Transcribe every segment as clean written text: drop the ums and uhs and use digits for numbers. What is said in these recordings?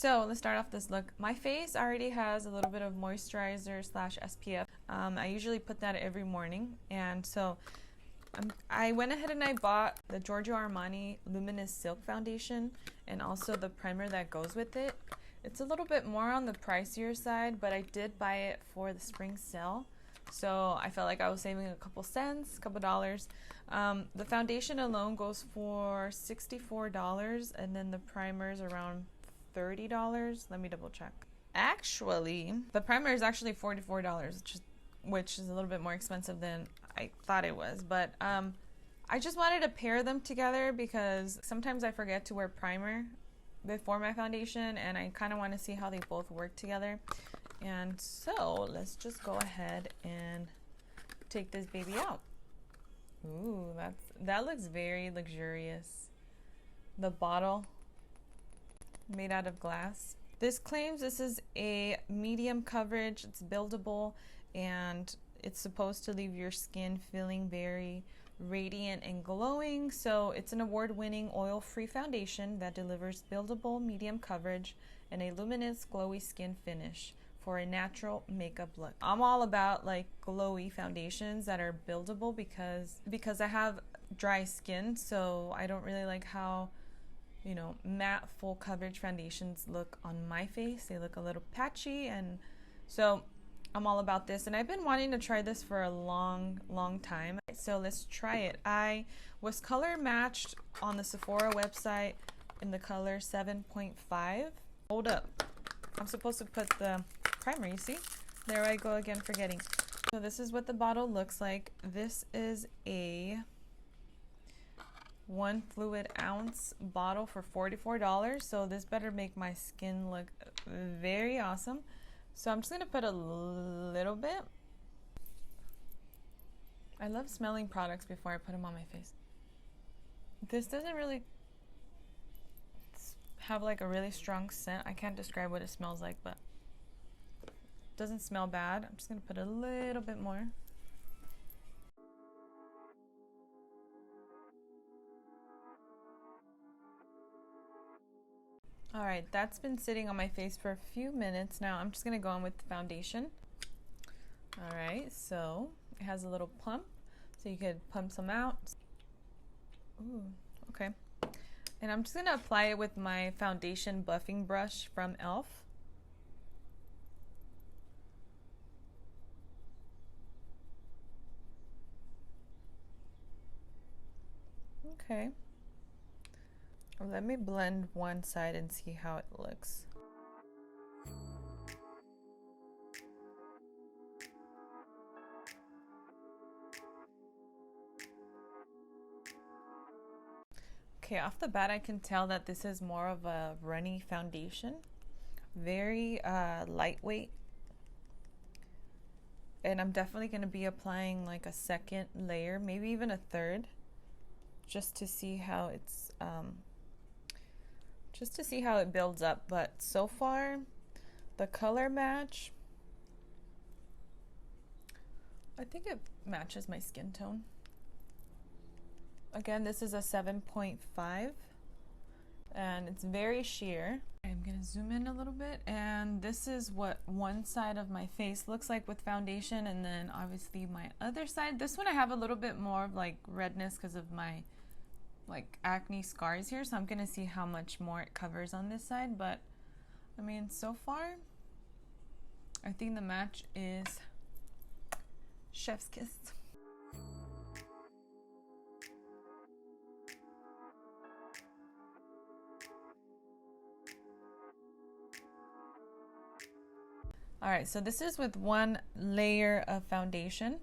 So let's start off this look. My face already has a little bit of moisturizer slash SPF. I usually put that every morning, and so I went ahead and I bought the Giorgio Armani Luminous Silk Foundation and also the primer that goes with it. It's a little bit more on the pricier side, but I did buy it for the spring sale, so I felt like I was saving a couple cents, a couple dollars. The foundation alone goes for $64, and then the primer's around $30. Let me double check. Actually, the primer is actually $44, which is a little bit more expensive than I thought it was, but I just wanted to pair them together because sometimes I forget to wear primer before my foundation, and I kind of want to see how they both work together. And so let's just go ahead and take this baby out. Ooh, that looks very luxurious. The bottle made out of glass. This claims this is a medium coverage, it's buildable, and it's supposed to leave your skin feeling very radiant and glowing. So it's an award-winning oil-free foundation that delivers buildable medium coverage and a luminous glowy skin finish for a natural makeup look. I'm all about like glowy foundations that are buildable because I have dry skin, so I don't really like how, you know, matte full coverage foundations look on my face. They look a little patchy, and so I'm all about this, and I've been wanting to try this for a long time. So let's try it. I was color matched on the Sephora website in the color 7.5. Hold up, I'm supposed to put the primer, you see? There I go again, forgetting. So this is what the bottle looks like. This is a 1 fluid ounce bottle for $44, so this better make my skin look very awesome. So I'm just gonna put a little bit. I love smelling products before I put them on my face. This doesn't really have like a really strong scent. I can't describe what it smells like, but it doesn't smell bad. I'm just gonna put a little bit more. All right, that's been sitting on my face for a few minutes now. I'm just gonna go in with the foundation. All right, so it has a little pump, so you could pump some out. Ooh, okay. And I'm just gonna apply it with my foundation buffing brush from E.L.F. Okay. Let me blend one side and see how it looks. Okay, off the bat I can tell that this is more of a runny foundation. Very lightweight. And I'm definitely going to be applying like a second layer, maybe even a third, just to see how it's it builds up. But so far the color match, I think it matches my skin tone. Again, this is a 7.5 and it's very sheer. I'm gonna zoom in a little bit, and this is what one side of my face looks like with foundation, and then obviously my other side. This one I have a little bit more of like redness because of my like acne scars here, so I'm gonna see how much more it covers on this side. But I mean, so far I think the match is chef's kiss. All right, so this is with one layer of foundation.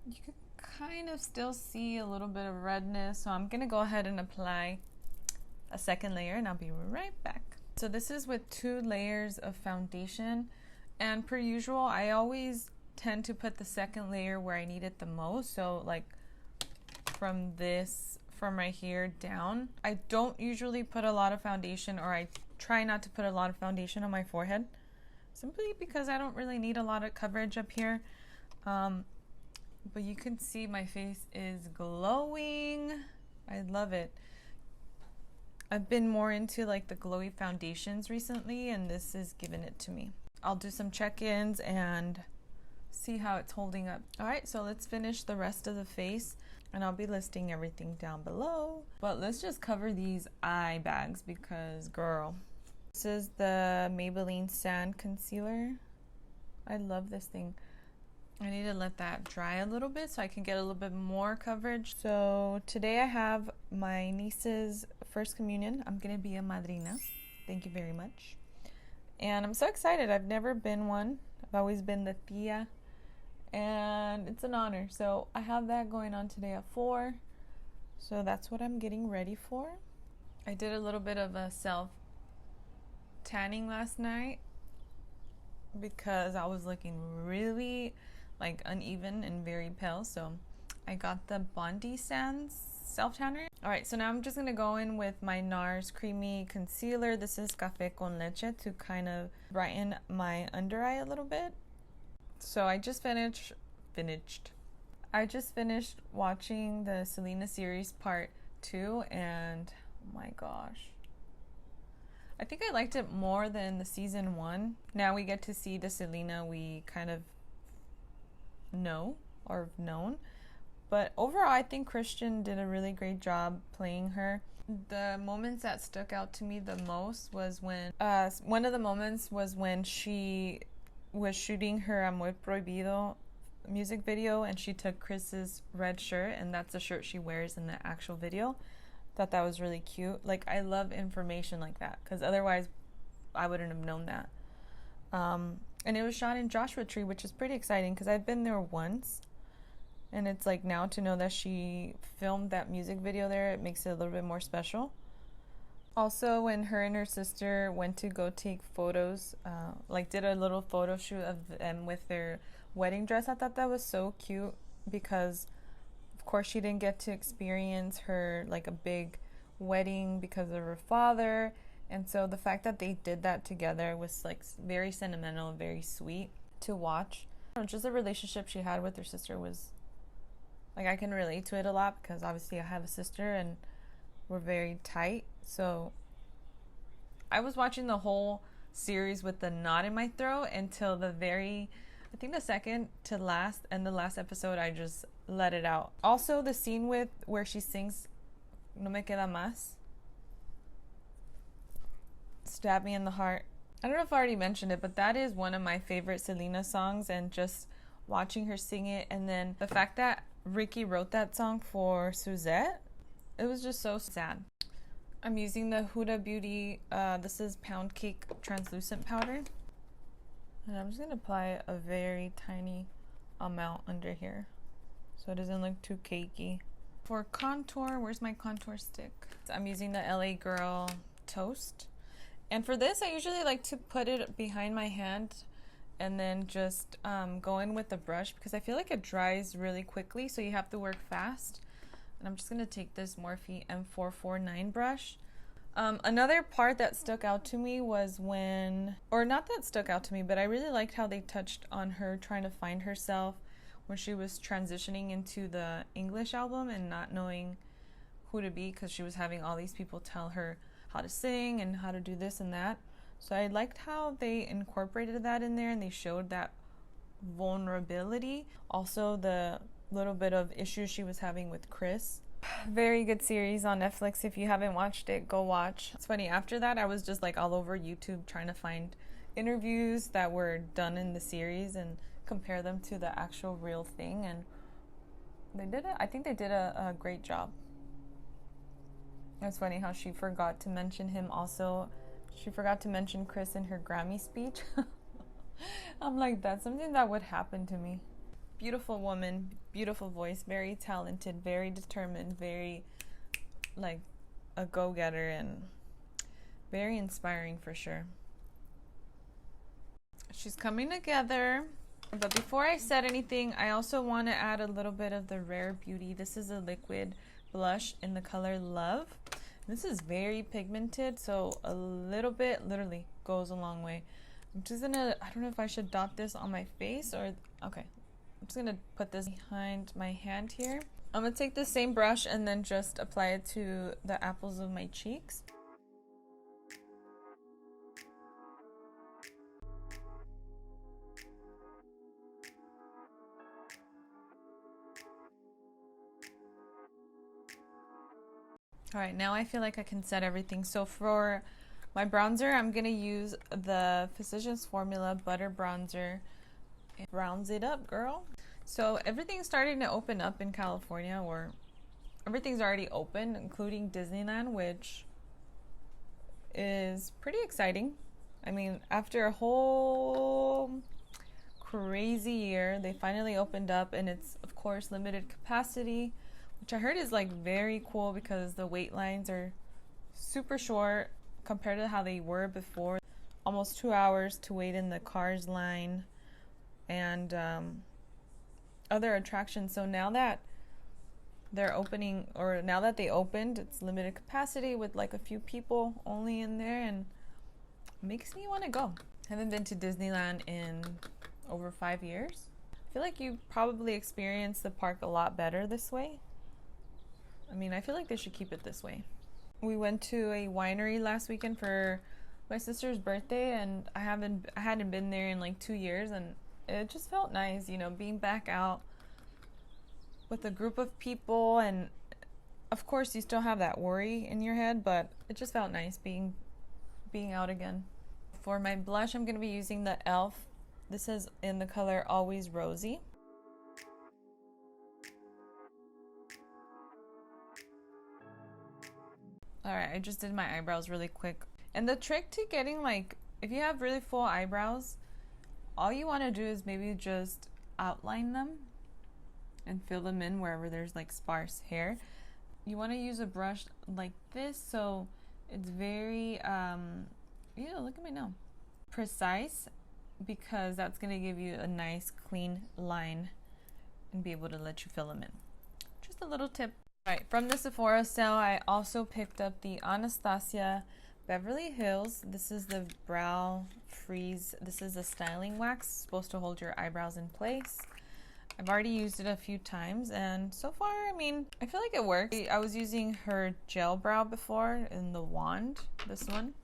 You can kind of still see a little bit of redness, so I'm gonna go ahead and apply a second layer, and I'll be right back. So this is with 2 layers of foundation, and per usual I always tend to put the second layer where I need it the most, so like from right here down. I don't usually put a lot of foundation, or I try not to put a lot of foundation on my forehead, simply because I don't really need a lot of coverage up here. But you can see my face is glowing. I love it. I've been more into like the glowy foundations recently, and this is giving it to me. I'll do some check-ins and see how it's holding up. All right, so let's finish the rest of the face, and I'll be listing everything down below. But let's just cover these eye bags because, girl. This is the Maybelline Sand Concealer. I love this thing. I need to let that dry a little bit so I can get a little bit more coverage. So today I have my niece's first communion. I'm gonna be a madrina. Thank you very much. And I'm so excited. I've never been one. I've always been the tia. And it's an honor. So I have that going on today at 4. So that's what I'm getting ready for. I did a little bit of a self tanning last night because I was looking really like uneven and very pale, so I got the Bondi Sands self tanner. All right, so now I'm just gonna go in with my NARS creamy concealer. This is Café con Leche to kind of brighten my under eye a little bit. So I just finished watching the Selena series part 2, and oh my gosh, I think I liked it more than the season 1. Now we get to see the Selena we kind of know or known. But overall, I think Christian did a really great job playing her. The moments that stuck out to me the most was when, one of the moments was when she was shooting her Amor Prohibido music video and she took Chris's red shirt, and that's the shirt she wears in the actual video. Thought that was really cute. Like, I love information like that because otherwise I wouldn't have known that. And it was shot in Joshua Tree, which is pretty exciting because I've been there once, and it's like now to know that she filmed that music video there, it makes it a little bit more special. Also, when her and her sister went to go take photos, like did a little photo shoot of them with their wedding dress, I thought that was so cute because of course she didn't get to experience her like a big wedding because of her father, and so the fact that they did that together was like very sentimental, very sweet to watch. Just the relationship she had with her sister was like, I can relate to it a lot because obviously I have a sister and we're very tight. So I was watching the whole series with the knot in my throat until the very, I think the second to last and the last episode, I just let it out. Also, the scene with where she sings No Me Queda Más, stabbed me in the heart. I don't know if I already mentioned it, but that is one of my favorite Selena songs, and just watching her sing it, and then the fact that Ricky wrote that song for Suzette, it was just so sad. I'm using the Huda Beauty, this is Pound Cake Translucent Powder, and I'm just going to apply a very tiny amount under here so it doesn't look too cakey. For contour, where's my contour stick? I'm using the LA Girl Toast. And for this, I usually like to put it behind my hand and then just go in with the brush because I feel like it dries really quickly, so you have to work fast. And I'm just going to take this Morphe M449 brush. Another part that stuck out to me was when, or not that stuck out to me, but I really liked how they touched on her trying to find herself when she was transitioning into the English album and not knowing who to be because she was having all these people tell her how to sing and how to do this and that. So I liked how they incorporated that in there and they showed that vulnerability. Also, the little bit of issues she was having with Chris. Very good series on Netflix. If you haven't watched it, go watch. It's funny, after that I was just like all over YouTube trying to find interviews that were done in the series and compare them to the actual real thing, and they did it. I think they did a great job. It's funny how she forgot to mention him also. She forgot to mention Chris in her Grammy speech. I'm like, that's something that would happen to me. Beautiful woman, beautiful voice, very talented, very determined, very like a go-getter, and very inspiring for sure. She's coming together. But before I said anything, I also want to add a little bit of the Rare Beauty. This is a liquid blush in the color Love. This is very pigmented, so a little bit literally goes a long way. I'm just gonna, I don't know if I should dot this on my face or, okay. I'm just gonna put this behind my hand here. I'm gonna take the same brush and then just apply it to the apples of my cheeks. All right, now I feel like I can set everything. So for my bronzer, I'm gonna use the Physicians Formula Butter Bronzer. It browns it up, girl. So everything's starting to open up in California, or everything's already open, including Disneyland, which is pretty exciting. I mean, after a whole crazy year, they finally opened up, and it's of course limited capacity, which I heard is like very cool because the wait lines are super short compared to how they were before. Almost 2 hours to wait in the Cars line and other attractions. So now that they're opening, or now that they opened, it's limited capacity with like a few people only in there, and makes me want to go. I haven't been to Disneyland in over 5 years. I feel like you probably experience the park a lot better this way. I mean, I feel like they should keep it this way. We went to a winery last weekend for my sister's birthday, and I hadn't been there in like 2 years, and it just felt nice, you know, being back out with a group of people. And of course you still have that worry in your head, but it just felt nice being out again. For my blush, I'm going to be using the E.L.F. This is in the color Always Rosy. Alright, I just did my eyebrows really quick. And the trick to getting, like, if you have really full eyebrows, all you want to do is maybe just outline them and fill them in wherever there's like sparse hair. You want to use a brush like this, so it's very look at me now, precise, because that's going to give you a nice clean line and be able to let you fill them in. Just a little tip. Right, from the Sephora sale, I also picked up the Anastasia Beverly Hills. This is the Brow Freeze. This is a styling wax, supposed to hold your eyebrows in place. I've already used it a few times, and so far, I mean, I feel like it works. I was using her gel brow before in the wand, this one,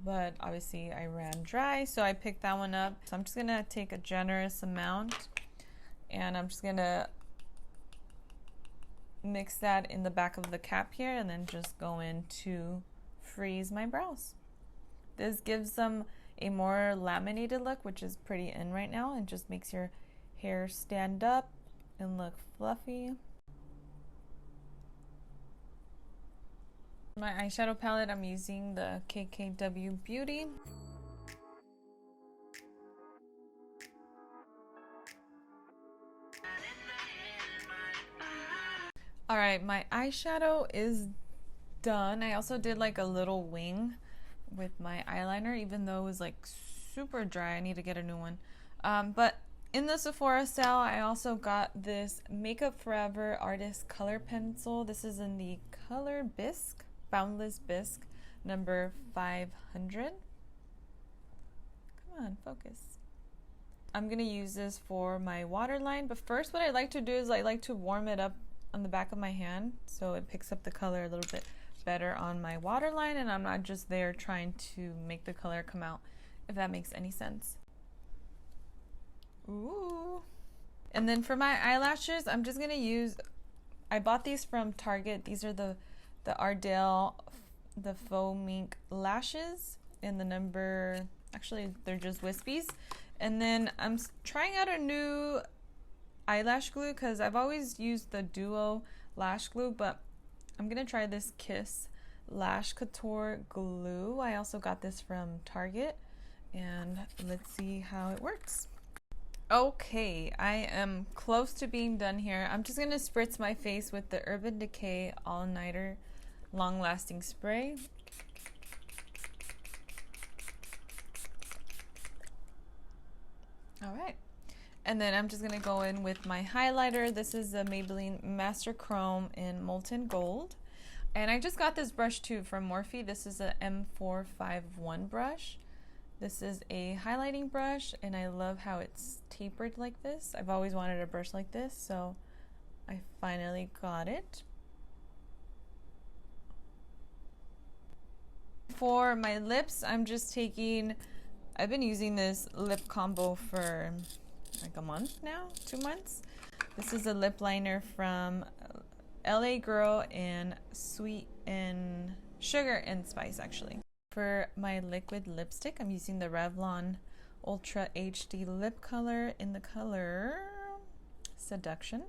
but obviously I ran dry, so I picked that one up. So I'm just gonna take a generous amount, and I'm just gonna mix that in the back of the cap here, and then just go in to freeze my brows. This gives them a more laminated look, which is pretty in right now, and just makes your hair stand up and look fluffy. My eyeshadow palette, I'm using the KKW Beauty. Alright, my eyeshadow is done. I also did like a little wing with my eyeliner, even though it was like super dry. I need to get a new one. But in the Sephora sale, I also got this Makeup Forever Artist Color Pencil. This is in the color Bisque, Boundless Bisque, number 500. Come on, focus. I'm going to use this for my waterline, but first what I like to do is I like to warm it up on the back of my hand so it picks up the color a little bit better on my waterline, and I'm not just there trying to make the color come out, if that makes any sense. Ooh. And then for my eyelashes, I'm just gonna use, I bought these from Target. These are the Ardell, the faux mink lashes in the number, actually they're just wispies. And then I'm trying out a new eyelash glue because I've always used the Duo lash glue, but I'm gonna try this Kiss Lash Couture glue. I also got this from Target, and let's see how it works. Okay, I am close to being done here. I'm just gonna spritz my face with the Urban Decay All Nighter Long Lasting Spray. All right. And then I'm just going to go in with my highlighter. This is the Maybelline Master Chrome in Molten Gold. And I just got this brush too from Morphe. This is a M451 brush. This is a highlighting brush, and I love how it's tapered like this. I've always wanted a brush like this, so I finally got it. For my lips, I'm just taking, I've been using this lip combo for like a month now, 2 months. This is a lip liner from LA Girl in Sweet and Sugar and Spice, actually. For my liquid lipstick, I'm using the Revlon Ultra HD lip color in the color Seduction.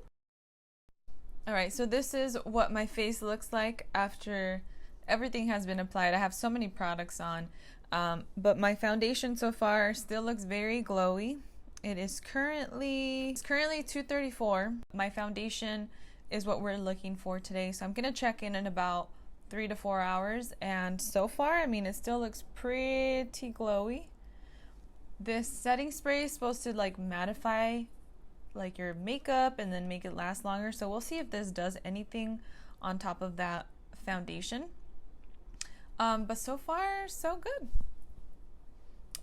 Alright, so this is what my face looks like after everything has been applied. I have so many products on, but my foundation so far still looks very glowy. It's currently 234. My foundation is what we're looking for today, so I'm gonna check in about 3 to 4 hours, and so far, I mean, it still looks pretty glowy. This setting spray is supposed to like mattify like your makeup and then make it last longer, so we'll see if this does anything on top of that foundation. But so far, so good.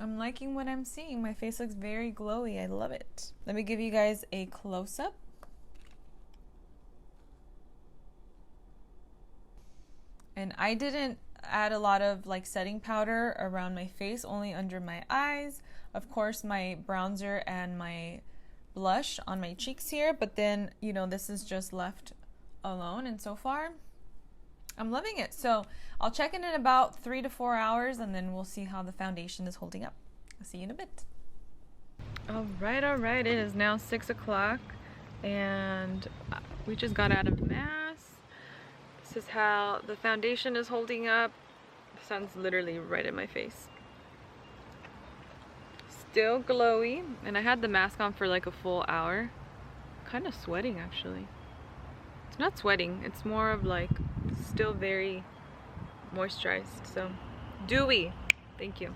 I'm liking what I'm seeing. My face looks very glowy. I love it. Let me give you guys a close-up. And I didn't add a lot of like setting powder around my face, only under my eyes. Of course, my bronzer and my blush on my cheeks here, but then, you know, this is just left alone, and so far I'm loving it. So I'll check in about 3 to 4 hours, and then we'll see how the foundation is holding up. I'll see you in a bit. All right, it is now 6 o'clock, and we just got out of mass. This is how the foundation is holding up. The sun's literally right in my face. Still glowy, and I had the mask on for like a full hour. Kind of sweating, actually. It's not sweating, it's more of like still very moisturized, so dewy. Thank you.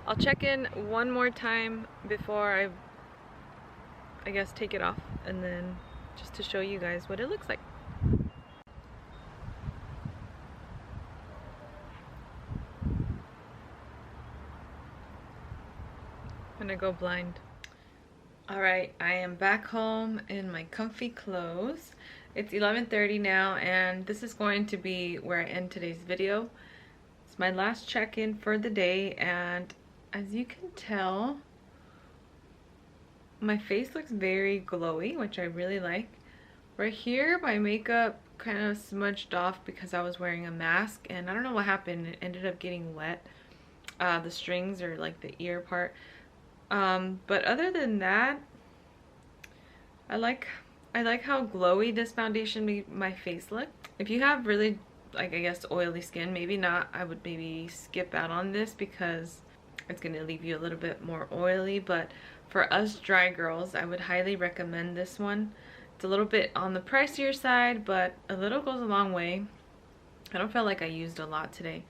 I'll check in one more time before I guess take it off, and then just to show you guys what it looks like. I'm gonna go blind. Alright, I am back home in my comfy clothes. It's 11:30 now, and this is going to be where I end today's video. It's my last check-in for the day, and as you can tell, my face looks very glowy, which I really like. Right here, my makeup kind of smudged off because I was wearing a mask, and I don't know what happened. It ended up getting wet. The strings, or like the ear part. But other than that, I like how glowy this foundation made my face look. If you have really, like, I guess oily skin, maybe not. I would maybe skip out on this because it's gonna leave you a little bit more oily, but for us dry girls, I would highly recommend this one. It's a little bit on the pricier side, but a little goes a long way. I don't feel like I used a lot today.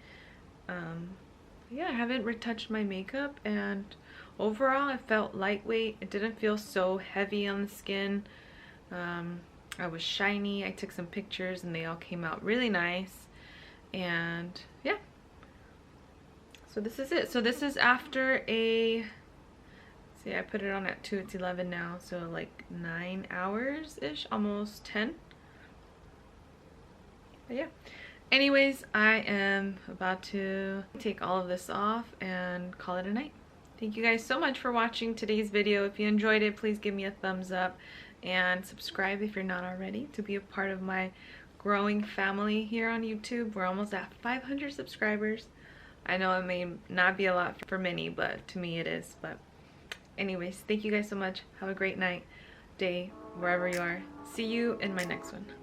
Yeah, I haven't retouched my makeup, and overall it felt lightweight. It didn't feel so heavy on the skin. I was shiny. I took some pictures and they all came out really nice, and yeah, so this is it. So this is after a, see, I put it on at 2, it's 11 now, so like 9 hours ish, almost 10. But yeah, anyways, I am about to take all of this off and call it a night. Thank you guys so much for watching today's video. If you enjoyed it, please give me a thumbs up and subscribe if you're not already, to be a part of my growing family here on YouTube. We're almost at 500 subscribers. I know it may not be a lot for many, but to me it is. But anyways, thank you guys so much. Have a great night, day, wherever you are. See you in my next one.